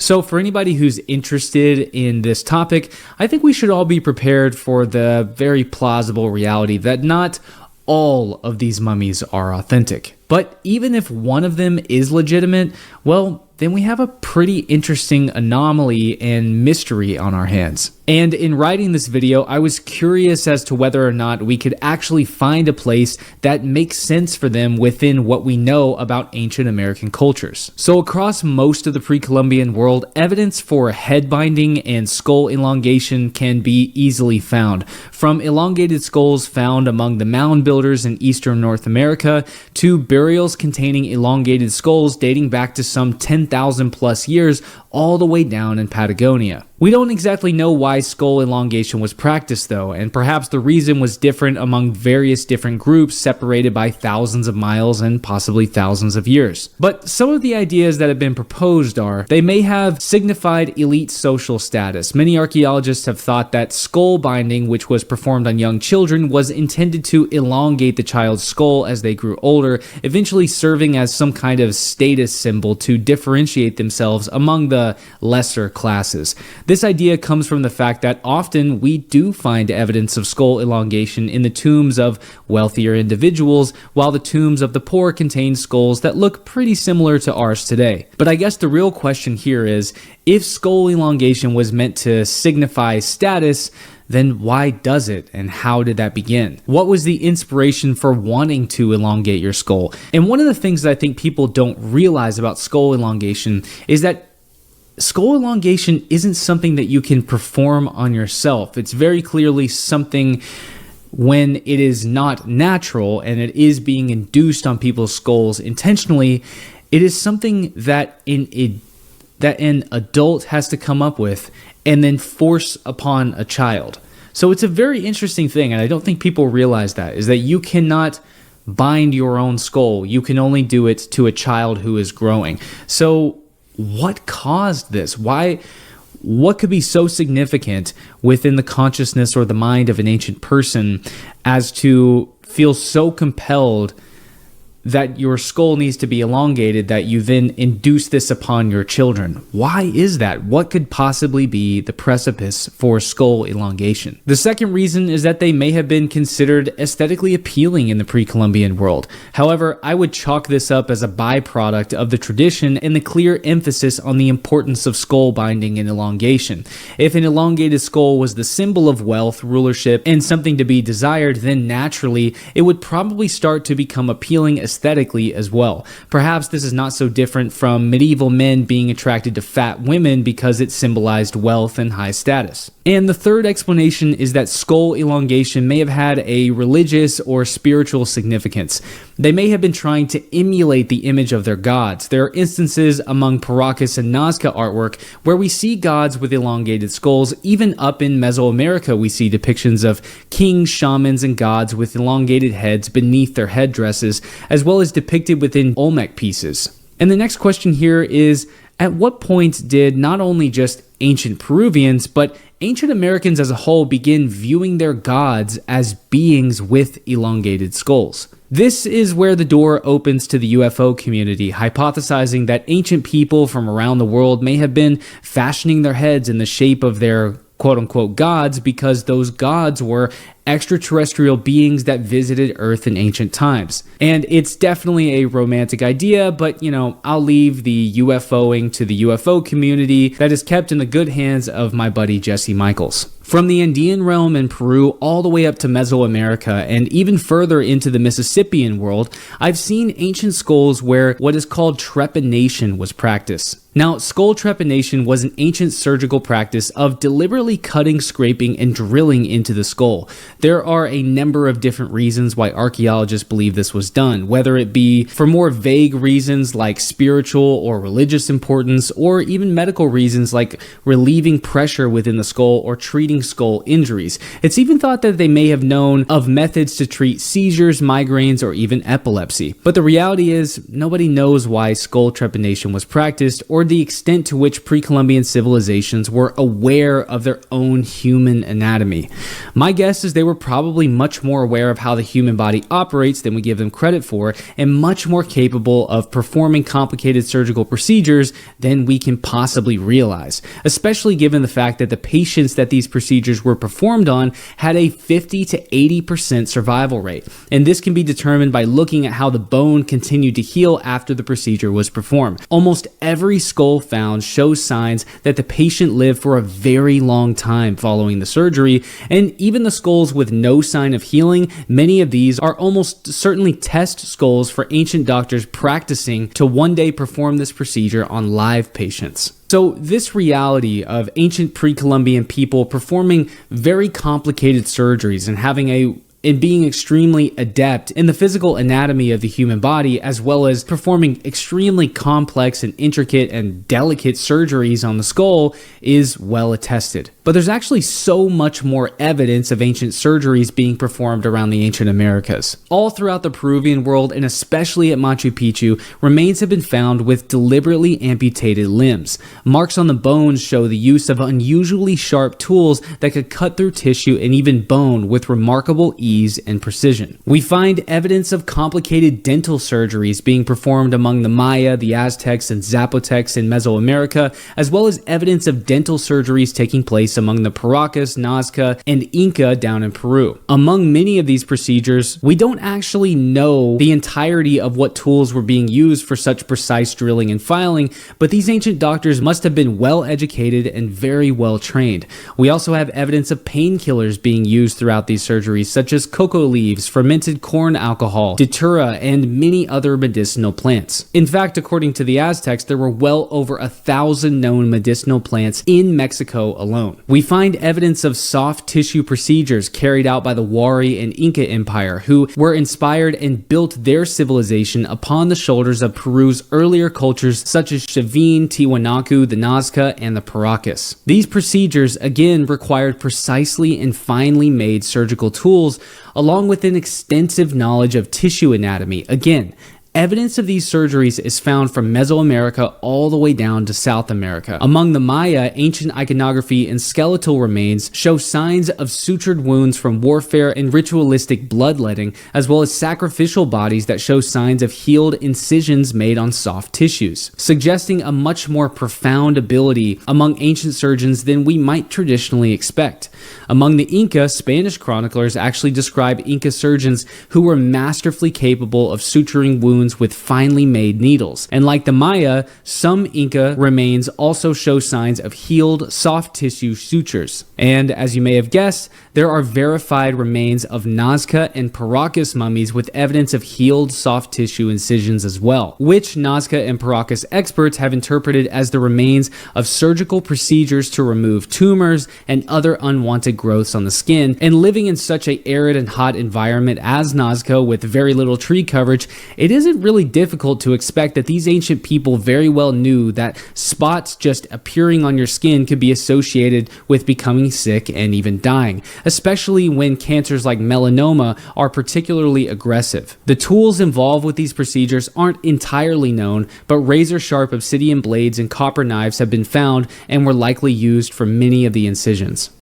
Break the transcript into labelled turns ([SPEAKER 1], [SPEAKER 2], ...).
[SPEAKER 1] So for anybody who's interested in this topic, I think we should all be prepared for the very plausible reality that not all of these mummies are authentic. But even if one of them is legitimate, well, then we have a pretty interesting anomaly and mystery on our hands. And in writing this video, I was curious as to whether or not we could actually find a place that makes sense for them within what we know about ancient American cultures. So across most of the pre-Columbian world, evidence for head binding and skull elongation can be easily found, from elongated skulls found among the mound builders in eastern North America to burials containing elongated skulls dating back to some 10,000 plus years all the way down in Patagonia. We don't exactly know why skull elongation was practiced though, and perhaps the reason was different among various different groups separated by thousands of miles and possibly thousands of years. But some of the ideas that have been proposed are, they may have signified elite social status. Many archaeologists have thought that skull binding, which was performed on young children, was intended to elongate the child's skull as they grew older, eventually serving as some kind of status symbol to differentiate themselves among the lesser classes. This idea comes from the fact that often we do find evidence of skull elongation in the tombs of wealthier individuals, while the tombs of the poor contain skulls that look pretty similar to ours today. But I guess the real question here is, if skull elongation was meant to signify status, then why does it, and how did that begin? What was the inspiration for wanting to elongate your skull? And one of the things that I think people don't realize about skull elongation is that skull elongation isn't something that you can perform on yourself. It's very clearly something when it is not natural and it is being induced on people's skulls intentionally. It is something that an adult has to come up with and then force upon a child. So it's a very interesting thing, and I don't think people realize that, is that you cannot bind your own skull. You can only do it to a child who is growing. So what caused this? What could be so significant within the consciousness or the mind of an ancient person as to feel so compelled that your skull needs to be elongated that you then induce this upon your children? Why is that? What could possibly be the precipice for skull elongation? The second reason is that they may have been considered aesthetically appealing in the pre-Columbian world. However, I would chalk this up as a byproduct of the tradition and the clear emphasis on the importance of skull binding and elongation. If an elongated skull was the symbol of wealth, rulership, and something to be desired, then naturally it would probably start to become appealing aesthetically as well. Perhaps this is not so different from medieval men being attracted to fat women because it symbolized wealth and high status. And the third explanation is that skull elongation may have had a religious or spiritual significance. They may have been trying to emulate the image of their gods. There are instances among Paracas and Nazca artwork where we see gods with elongated skulls. Even up in Mesoamerica, we see depictions of kings, shamans, and gods with elongated heads beneath their headdresses, as well as depicted within Olmec pieces. And the next question here is, at what point did not only just ancient Peruvians, but ancient Americans as a whole begin viewing their gods as beings with elongated skulls? This is where the door opens to the UFO community, hypothesizing that ancient people from around the world may have been fashioning their heads in the shape of their quote-unquote gods because those gods were extraterrestrial beings that visited Earth in ancient times. And it's definitely a romantic idea, but I'll leave the UFOing to the UFO community that is kept in the good hands of my buddy Jesse Michaels. From the Andean realm in Peru all the way up to Mesoamerica and even further into the Mississippian world, I've seen ancient skulls where what is called trepanation was practiced. Now, skull trepanation was an ancient surgical practice of deliberately cutting, scraping, and drilling into the skull. There are a number of different reasons why archaeologists believe this was done, whether it be for more vague reasons like spiritual or religious importance, or even medical reasons like relieving pressure within the skull or treating skull injuries. It's even thought that they may have known of methods to treat seizures, migraines, or even epilepsy. But the reality is, nobody knows why skull trepanation was practiced or the extent to which pre-Columbian civilizations were aware of their own human anatomy. My guess is they were were probably much more aware of how the human body operates than we give them credit for, and much more capable of performing complicated surgical procedures than we can possibly realize, especially given the fact that the patients that these procedures were performed on had a 50 to 80% survival rate. And this can be determined by looking at how the bone continued to heal after the procedure was performed. Almost every skull found shows signs that the patient lived for a very long time following the surgery, and even the skulls with no sign of healing, many of these are almost certainly test skulls for ancient doctors practicing to one day perform this procedure on live patients. So this reality of ancient pre-Columbian people performing very complicated surgeries and being extremely adept in the physical anatomy of the human body, as well as performing extremely complex and intricate and delicate surgeries on the skull, is well attested. But there's actually so much more evidence of ancient surgeries being performed around the ancient Americas. All throughout the Peruvian world, and especially at Machu Picchu, remains have been found with deliberately amputated limbs. Marks on the bones show the use of unusually sharp tools that could cut through tissue and even bone with remarkable ease and precision. We find evidence of complicated dental surgeries being performed among the Maya, the Aztecs, and Zapotecs in Mesoamerica, as well as evidence of dental surgeries taking place among the Paracas, Nazca, and Inca down in Peru. Among many of these procedures, we don't actually know the entirety of what tools were being used for such precise drilling and filing, but these ancient doctors must have been well educated and very well trained. We also have evidence of painkillers being used throughout these surgeries, such as cocoa leaves, fermented corn alcohol, datura, and many other medicinal plants. In fact, according to the Aztecs, there were well over 1,000 known medicinal plants in Mexico alone. We find evidence of soft tissue procedures carried out by the Wari and Inca Empire, who were inspired and built their civilization upon the shoulders of Peru's earlier cultures such as Chavin, Tiwanaku, the Nazca, and the Paracas. These procedures again required precisely and finely made surgical tools, along with an extensive knowledge of tissue anatomy. Again, evidence of these surgeries is found from Mesoamerica all the way down to South America. Among the Maya, ancient iconography and skeletal remains show signs of sutured wounds from warfare and ritualistic bloodletting, as well as sacrificial bodies that show signs of healed incisions made on soft tissues, suggesting a much more profound ability among ancient surgeons than we might traditionally expect. Among the Inca, Spanish chroniclers actually describe Inca surgeons who were masterfully capable of suturing wounds with finely made needles. And like the Maya, some Inca remains also show signs of healed soft tissue sutures. And as you may have guessed, there are verified remains of Nazca and Paracas mummies with evidence of healed soft tissue incisions as well, which Nazca and Paracas experts have interpreted as the remains of surgical procedures to remove tumors and other unwanted growths on the skin. And living in such an arid and hot environment as Nazca with very little tree coverage, it isn't really difficult to expect that these ancient people very well knew that spots just appearing on your skin could be associated with becoming sick and even dying, especially when cancers like melanoma are particularly aggressive. The tools involved with these procedures aren't entirely known, but razor-sharp obsidian blades and copper knives have been found and were likely used for many of the incisions.